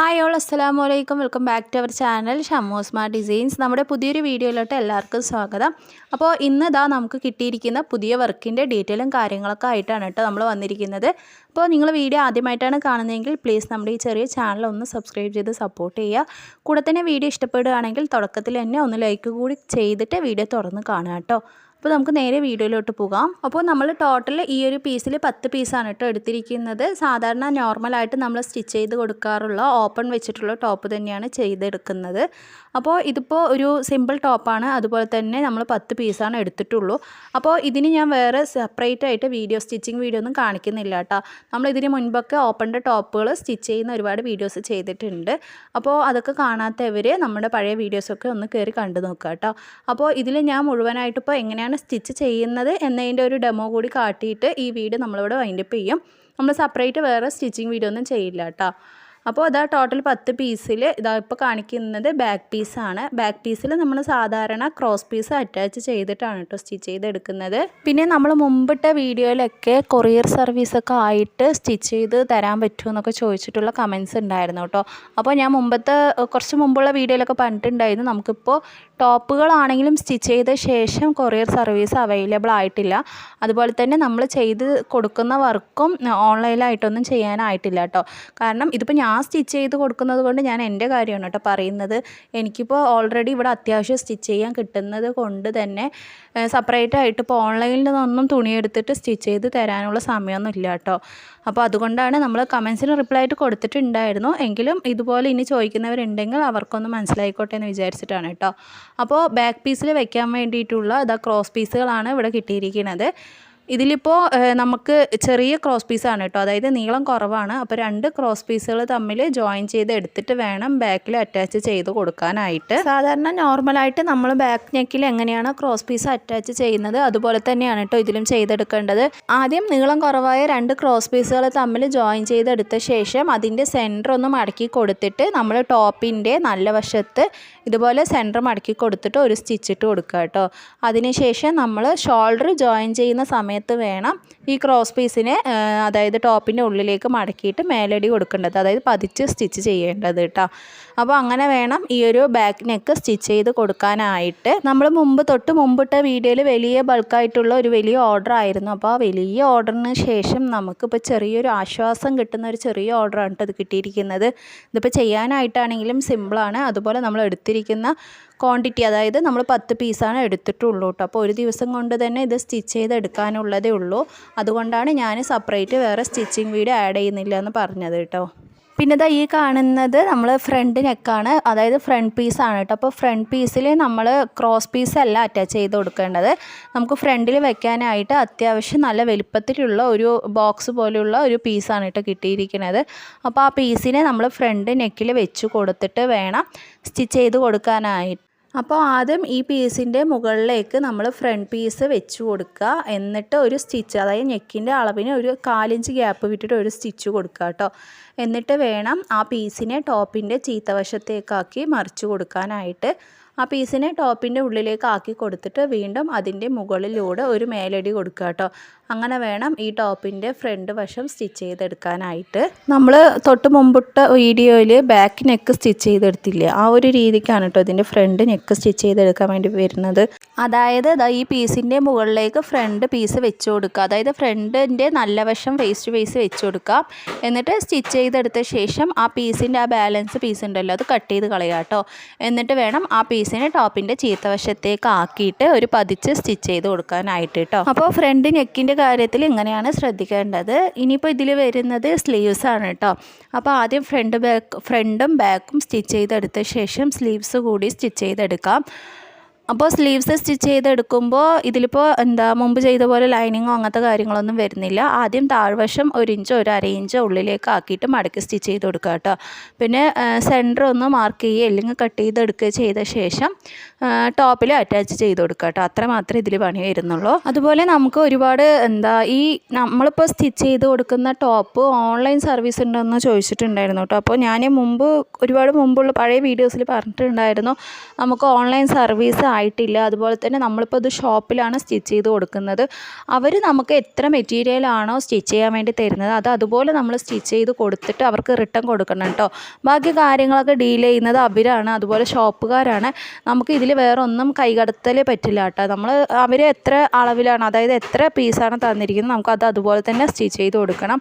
Hi all അസ്സലാമു അലൈക്കും. Welcome back to our channel Shammu smart designs. നമ്മുടെ പുതിയൊരു വീഡിയോയിലോട്ട് എല്ലാവർക്കും സ്വാഗതം. അപ്പോൾ ഇന്ന് നമുക്ക് കിട്ടിയിരിക്കുന്ന പുതിയ വർക്കിൻ്റെ ഡീറ്റെയിലും കാര്യങ്ങളൊക്കെ ആയിട്ടാണ് നമ്മൾ വന്നിരിക്കുന്നത്. അപ്പോൾ നിങ്ങൾ വീഡിയോ ആദ്യമായിട്ടാണ് കാണുന്നതെങ്കിൽ പ്ലീസ് നമ്മുടെ ഈ ചെറിയ ചാനൽ ഒന്ന് സബ്സ്ക്രൈബ് ചെയ്ത് സപ്പോർട്ട് ചെയ്യുക. കൂടെ തന്നെ വീഡിയോ ഇഷ്ടപ്പെടുകയാണെങ്കിൽ തുടക്കത്തിൽ തന്നെ ഒന്ന് ലൈക്ക് കൂടി ചെയ്തിട്ട് വീഡിയോ തുറന്ന് കാണുക കേട്ടോ. അപ്പോൾ നമുക്ക് നേരെ വീഡിയോയിലോട്ട് പോകാം. അപ്പോൾ നമ്മൾ ടോട്ടൽ ഈ ഒരു പീസിൽ 10 പീസാണ് എടുത്തിരിക്കുന്നത്. സാധാരണ നോർമലായിട്ട് നമ്മൾ സ്റ്റിച്ച് ചെയ്ത് കൊടുക്കാറുള്ള ഓപ്പൺ വെച്ചിട്ടുള്ള ടോപ്പ് തന്നെയാണ് ചെയ്തെടുക്കുന്നത്. അപ്പോൾ ഇതിപ്പോൾ ഒരു സിമ്പിൾ ടോപ്പാണ്. അതുപോലെ തന്നെ നമ്മൾ 10 പീസാണ് എടുത്തിട്ടുള്ളൂ. അപ്പോൾ ഇതിന് ഞാൻ വേറെ സെപ്പറേറ്റ് ആയിട്ട് സ്റ്റിച്ചിങ് വീഡിയോ ഒന്നും കാണിക്കുന്നില്ല കേട്ടോ. നമ്മൾ ഇതിന് മുൻപൊക്കെ ഓപ്പണിൻ്റെ ടോപ്പുകൾ സ്റ്റിച്ച് ചെയ്യുന്ന ഒരുപാട് വീഡിയോസ് ചെയ്തിട്ടുണ്ട്. അപ്പോൾ അതൊക്കെ കാണാത്തവർ നമ്മുടെ പഴയ വീഡിയോസൊക്കെ ഒന്ന് കയറി കണ്ടു നോക്കുക കേട്ടോ. അപ്പോൾ ഇതിൽ ഞാൻ മുഴുവനായിട്ട് ഇപ്പോൾ എങ്ങനെയാണ് സ്റ്റിച്ച് ചെയ്യുന്നത് എന്നതിൻ്റെ ഒരു ഡെമോ കൂടി കാട്ടിയിട്ട് ഈ വീഡിയോ നമ്മളിവിടെ വൈൻഡപ്പ് ചെയ്യും. നമ്മൾ സെപ്പറേറ്റ് വേറെ സ്റ്റിച്ചിങ് വീഡിയോ ഒന്നും ചെയ്യില്ല കേട്ടോ. അപ്പോൾ ടോട്ടൽ 10 പീസിൽ ഇപ്പോൾ കാണിക്കുന്നത് ബാക്ക് പീസാണ്. ബാക്ക് പീസിൽ നമ്മൾ സാധാരണ ക്രോസ് പീസ് അറ്റാച്ച് ചെയ്തിട്ടാണ് സ്റ്റിച്ച് ചെയ്തെടുക്കുന്നത്. പിന്നെ നമ്മൾ മുമ്പിട്ട വീഡിയോയിലൊക്കെ കൊറിയർ സർവീസൊക്കെ ആയിട്ട് സ്റ്റിച്ച് ചെയ്ത് തരാൻ പറ്റുമോ എന്നൊക്കെ ചോദിച്ചിട്ടുള്ള കമൻസ് ഉണ്ടായിരുന്നു കേട്ടോ. അപ്പോൾ ഞാൻ കുറച്ച് മുമ്പുള്ള വീഡിയോയിലൊക്കെ പറഞ്ഞിട്ടുണ്ടായിരുന്നു നമുക്കിപ്പോൾ ടോപ്പുകളാണെങ്കിലും സ്റ്റിച്ച് ചെയ്ത ശേഷം കൊറിയർ സർവീസ് അവൈലബിൾ ആയിട്ടില്ല. അതുപോലെ തന്നെ നമ്മൾ ചെയ്ത് കൊടുക്കുന്ന വർക്കും ഓൺലൈനായിട്ടൊന്നും ചെയ്യാനായിട്ടില്ല കേട്ടോ. കാരണം ഇതിപ്പോൾ ഞാൻ സ്റ്റിച്ച് ചെയ്ത് കൊടുക്കുന്നത് കൊണ്ട് ഞാൻ എൻ്റെ കാര്യമാണ് കേട്ടോ പറയുന്നത്. എനിക്കിപ്പോൾ ഓൾറെഡി ഇവിടെ അത്യാവശ്യം സ്റ്റിച്ച് ചെയ്യാൻ കിട്ടുന്നത് കൊണ്ട് തന്നെ സെപ്പറേറ്റ് ആയിട്ട് ഇപ്പോൾ ഓൺലൈനിൽ നിന്നൊന്നും തുണിയെടുത്തിട്ട് സ്റ്റിച്ച് ചെയ്ത് തരാനുള്ള സമയമൊന്നും ഇല്ല കേട്ടോ. അപ്പോൾ അതുകൊണ്ടാണ് നമ്മൾ കമൻസിന് റിപ്ലൈ ആയിട്ട് കൊടുത്തിട്ടുണ്ടായിരുന്നു. എങ്കിലും ഇതുപോലെ ഇനി ചോദിക്കുന്നവരുണ്ടെങ്കിൽ അവർക്കൊന്ന് മനസ്സിലായിക്കോട്ടെ എന്ന് വിചാരിച്ചിട്ടാണ് കേട്ടോ. അപ്പോൾ ബാക്ക് പീസിൽ വെക്കാൻ വേണ്ടിയിട്ടുള്ള ക്രോസ് പീസുകളാണ് ഇവിടെ കിട്ടിയിരിക്കുന്നത്. ഇതിലിപ്പോൾ നമുക്ക് ചെറിയ ക്രോസ് പീസാണ് കേട്ടോ, അതായത് നീളം കുറവാണ്. അപ്പോൾ 2 ക്രോസ് പീസുകൾ തമ്മിൽ ജോയിൻ ചെയ്ത് എടുത്തിട്ട് വേണം ബാക്കിൽ അറ്റാച്ച് ചെയ്ത് കൊടുക്കാനായിട്ട്. സാധാരണ നോർമലായിട്ട് നമ്മൾ ബാക്ക് നെക്കിൽ എങ്ങനെയാണ് ക്രോസ് പീസ് അറ്റാച്ച് ചെയ്യുന്നത് അതുപോലെ തന്നെയാണ് കേട്ടോ ഇതിലും ചെയ്തെടുക്കേണ്ടത്. ആദ്യം നീളം കുറവായ 2 ക്രോസ് പീസുകൾ തമ്മിൽ ജോയിൻ ചെയ്തെടുത്ത ശേഷം അതിൻ്റെ സെൻറ്റർ ഒന്ന് മടക്കി കൊടുത്തിട്ട് നമ്മൾ ടോപ്പിൻ്റെ നല്ല വശത്ത് ഇതുപോലെ സെൻറ്റർ മടക്കി കൊടുത്തിട്ട് ഒരു സ്റ്റിച്ച് ഇട്ട് കൊടുക്കുക കേട്ടോ. അതിനുശേഷം നമ്മൾ ഷോൾഡർ ജോയിൻ ചെയ്യുന്ന സമയത്ത് വേണം ഈ ക്രോസ് പീസിനെ അതായത് ടോപ്പിൻ്റെ ഉള്ളിലേക്ക് മടക്കിയിട്ട് മേലടി കൊടുക്കേണ്ടത്, അതായത് പതിച്ച് സ്റ്റിച്ച് ചെയ്യേണ്ടത് കേട്ടോ. അപ്പോൾ അങ്ങനെ വേണം ഈ ഒരു ബാക്ക് നെക്ക് സ്റ്റിച്ച് ചെയ്ത് കൊടുക്കാനായിട്ട്. നമ്മൾ മുമ്പിട്ട വീഡിയോയിൽ വലിയ ബൾക്കായിട്ടുള്ള ഒരു വലിയ ഓർഡർ ആയിരുന്നു. അപ്പോൾ ആ വലിയ ഓർഡറിന് ശേഷം നമുക്കിപ്പോൾ ചെറിയൊരു ആശ്വാസം കിട്ടുന്ന ഒരു ചെറിയ ഓർഡറാണ് ഇത് കിട്ടിയിരിക്കുന്നത്. ഇതിപ്പോൾ ചെയ്യാനായിട്ടാണെങ്കിലും സിമ്പിളാണ്. അതുപോലെ നമ്മൾ എടുത്തിരിക്കുന്ന ക്വാണ്ടിറ്റി, അതായത് നമ്മൾ 10 പീസാണ് എടുത്തിട്ടുള്ളൂ കേട്ടോ. അപ്പോൾ ഒരു ദിവസം കൊണ്ട് തന്നെ ഇത് സ്റ്റിച്ച് ചെയ്തെടുക്കാനുള്ളതേ ഉള്ളൂ. അതുകൊണ്ടാണ് ഞാൻ സെപ്പറേറ്റ് വേറെ സ്റ്റിച്ചിങ് വീഡിയോ ആഡ് ചെയ്യുന്നില്ല എന്ന് പറഞ്ഞത് കേട്ടോ. പിന്നെ ഈ കാണുന്നത് നമ്മൾ ഫ്രണ്ട് നെക്കാണ്, അതായത് ഫ്രണ്ട് പീസാണ് കേട്ടോ. അപ്പോൾ ഫ്രണ്ട് പീസിൽ നമ്മൾ ക്രോസ് പീസല്ല അറ്റാച്ച് ചെയ്ത് കൊടുക്കേണ്ടത്. നമുക്ക് ഫ്രണ്ടിൽ വെക്കാനായിട്ട് അത്യാവശ്യം നല്ല വലുപ്പത്തിലുള്ള ഒരു ബോക്സ് പോലെയുള്ള ഒരു പീസാണ് കേട്ടോ കിട്ടിയിരിക്കുന്നത്. അപ്പോൾ ആ പീസിനെ നമ്മൾ ഫ്രണ്ട് നെക്കിൽ വെച്ച് കൊടുത്തിട്ട് വേണം സ്റ്റിച്ച് ചെയ്ത് കൊടുക്കാനായിട്ട്. അപ്പോൾ ആദ്യം ഈ പീസിൻ്റെ മുകളിലേക്ക് നമ്മൾ ഫ്രണ്ട് പീസ് വെച്ച് കൊടുക്കുക. എന്നിട്ട് ഒരു സ്റ്റിച്ച്, അതായത് നെക്കിൻ്റെ അളവിന് ഒരു 1/4 ഇഞ്ച് ഗ്യാപ്പ് വിട്ടിട്ട് ഒരു സ്റ്റിച്ച് കൊടുക്കുക കേട്ടോ. എന്നിട്ട് വേണം ആ പീസിനെ ടോപ്പിൻ്റെ ചീത്തവശത്തേക്കാക്കി മറിച്ച് കൊടുക്കാനായിട്ട്. ആ പീസിനെ ടോപ്പിൻ്റെ ഉള്ളിലേക്ക് ആക്കി കൊടുത്തിട്ട് വീണ്ടും അതിൻ്റെ മുകളിലൂടെ ഒരു മേലടി കൊടുക്കുക കേട്ടോ. അങ്ങനെ വേണം ഈ ടോപ്പിൻ്റെ ഫ്രണ്ട് വശം സ്റ്റിച്ച് ചെയ്തെടുക്കാനായിട്ട്. നമ്മൾ തൊട്ട് മുമ്പിട്ട വീഡിയോയിൽ ബാക്ക് നെക്ക് സ്റ്റിച്ച് ചെയ്തെടുത്തില്ലേ, ആ ഒരു രീതിക്കാണ് കേട്ടോ ഇതിൻ്റെ ഫ്രണ്ട് നെക്ക് സ്റ്റിച്ച് ചെയ്തെടുക്കാൻ വേണ്ടി വരുന്നത്. അതായത് ഈ പീസിൻ്റെ മുകളിലേക്ക് ഫ്രണ്ട് പീസ് വെച്ച് കൊടുക്കുക, അതായത് ഫ്രണ്ടിൻ്റെ നല്ല വശം ഫേസ് ടു ഫേസ് വെച്ച് കൊടുക്കുക. എന്നിട്ട് സ്റ്റിച്ച് ചെയ്തെടുത്ത ശേഷം ആ പീസിൻ്റെ ആ ബാലൻസ് പീസ് ഉണ്ടല്ലോ അത് കട്ട് ചെയ്ത് കളയുക കേട്ടോ. എന്നിട്ട് വേണം ആ പീസിനെ ടോപ്പിൻ്റെ ചീത്തവശത്തേക്ക് ആക്കിയിട്ട് ഒരു പതിച്ച് സ്റ്റിച്ച് ചെയ്ത് കൊടുക്കാനായിട്ട് കേട്ടോ. അപ്പോൾ ഫ്രണ്ട് നെക്കിൻ്റെ കാര്യത്തിൽ ഇങ്ങനെയാണ് ശ്രദ്ധിക്കേണ്ടത്. ഇനിയിപ്പോൾ ഇതിൽ വരുന്നത് സ്ലീവ്സ് ആണ് കേട്ടോ. അപ്പോൾ ആദ്യം ഫ്രണ്ടും ബാക്കും സ്റ്റിച്ച് ചെയ്തെടുത്ത ശേഷം സ്ലീവ്സ് കൂടി സ്റ്റിച്ച് ചെയ്തെടുക്കാം. അപ്പോൾ സ്ലീവ്സ് സ്റ്റിച്ച് ചെയ്തെടുക്കുമ്പോൾ ഇതിലിപ്പോൾ മുമ്പ് ചെയ്ത പോലെ ലൈനിങ്ങോ അങ്ങനത്തെ കാര്യങ്ങളൊന്നും വരുന്നില്ല. ആദ്യം താഴ്വശം 1 ഇഞ്ചോ 1/2 ഇഞ്ചോ ഉള്ളിലേക്ക് ആക്കിയിട്ട് മടക്കി സ്റ്റിച്ച് ചെയ്ത് കൊടുക്കുക കേട്ടോ. പിന്നെ സെൻറ്റർ ഒന്ന് മാർക്ക് ചെയ്യുക അല്ലെങ്കിൽ കട്ട് ചെയ്തെടുക്കുക ചെയ്ത ശേഷം ടോപ്പിൽ അറ്റാച്ച് ചെയ്ത് കൊടുക്കുക കേട്ടോ. അത്ര മാത്രമേ ഇതിൽ പണി വരുന്നുള്ളൂ. അതുപോലെ നമുക്ക് ഒരുപാട് ഈ നമ്മളിപ്പോൾ സ്റ്റിച്ച് ചെയ്ത് കൊടുക്കുന്ന ടോപ്പ് ഓൺലൈൻ സർവീസ് ഉണ്ടെന്ന് ചോദിച്ചിട്ടുണ്ടായിരുന്നു കേട്ടോ. അപ്പോൾ ഞാൻ ഒരുപാട് മുമ്പുള്ള പഴയ വീഡിയോസിൽ പറഞ്ഞിട്ടുണ്ടായിരുന്നു നമുക്ക് ഓൺലൈൻ സർവീസ് ആയിട്ടില്ല. അതുപോലെ തന്നെ നമ്മളിപ്പോൾ ഇത് ഷോപ്പിലാണ് സ്റ്റിച്ച് ചെയ്ത് കൊടുക്കുന്നത്. അവർ നമുക്ക് എത്ര മെറ്റീരിയലാണോ സ്റ്റിച്ച് ചെയ്യാൻ വേണ്ടി തരുന്നത് അത് അതുപോലെ നമ്മൾ സ്റ്റിച്ച് ചെയ്ത് കൊടുത്തിട്ട് അവർക്ക് റിട്ടേൺ കൊടുക്കണം കേട്ടോ. ബാക്കി കാര്യങ്ങളൊക്കെ ഡീൽ ചെയ്യുന്നത് അവരാണ്, അതുപോലെ ഷോപ്പുകാരാണ്. നമുക്ക് ഇതിൽ വേറെ ഒന്നും കൈകടത്തൽ പറ്റില്ല കേട്ടോ. നമ്മൾ അവർ എത്ര അളവിലാണ്, അതായത് എത്ര പീസാണ് തന്നിരിക്കുന്നത് നമുക്കത് അതുപോലെ തന്നെ സ്റ്റിച്ച് ചെയ്ത് കൊടുക്കണം.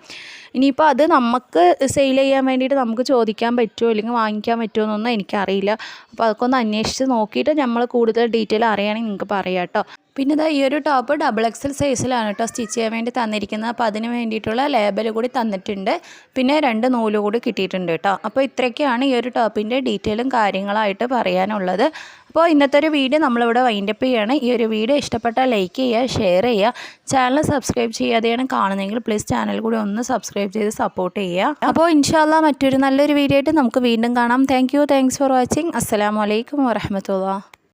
ഇനിയിപ്പോൾ അത് നമുക്ക് സെയിൽ ചെയ്യാൻ വേണ്ടിയിട്ട് നമുക്ക് ചോദിക്കാൻ പറ്റുമോ അല്ലെങ്കിൽ വാങ്ങിക്കാൻ പറ്റുമോ എന്നൊന്നും എനിക്കറിയില്ല. അപ്പോൾ അതൊക്കെ ഒന്ന് അന്വേഷിച്ച് നോക്കിയിട്ട് നമ്മൾ കൂടുതൽ ഡീറ്റെയിൽ അറിയുകയാണെങ്കിൽ നിങ്ങൾക്ക് പറയാം കേട്ടോ. പിന്നെ ഇതാ ഈ ഒരു ടോപ്പ് XXL സൈസിലാണ് കേട്ടോ സ്റ്റിച്ച് ചെയ്യാൻ വേണ്ടി തന്നിരിക്കുന്നത്. അപ്പോൾ അതിന് വേണ്ടിയിട്ടുള്ള ലേബൽ കൂടി തന്നിട്ടുണ്ട്, പിന്നെ 2 നൂല് കൂടി കിട്ടിയിട്ടുണ്ട് കേട്ടോ. അപ്പോൾ ഇത്രയൊക്കെയാണ് ഈ ഒരു ടോപ്പിൻ്റെ ഡീറ്റെയിലും കാര്യങ്ങളായിട്ട് പറയാനുള്ളത്. അപ്പോൾ ഇന്നത്തെ ഒരു വീഡിയോ നമ്മളിവിടെ വൈൻഡപ്പ് ചെയ്യുകയാണ്. ഈ ഒരു വീഡിയോ ഇഷ്ടപ്പെട്ടാൽ ലൈക്ക് ചെയ്യുക, ഷെയർ ചെയ്യുക. ചാനൽ സബ്സ്ക്രൈബ് ചെയ്യാതെയാണ് കാണുന്നതെങ്കിൽ പ്ലീസ് ചാനൽ കൂടി ഒന്ന് സബ്സ്ക്രൈബ് ചെയ്ത് സപ്പോർട്ട് ചെയ്യുക. അപ്പോൾ ഇൻഷാല്ലാ മറ്റൊരു നല്ലൊരു വീഡിയോ ആയിട്ട് നമുക്ക് വീണ്ടും കാണാം. Thanks for watching. അസ്സലാമു അലൈക്കും വറഹ്മത്തുള്ളാഹി.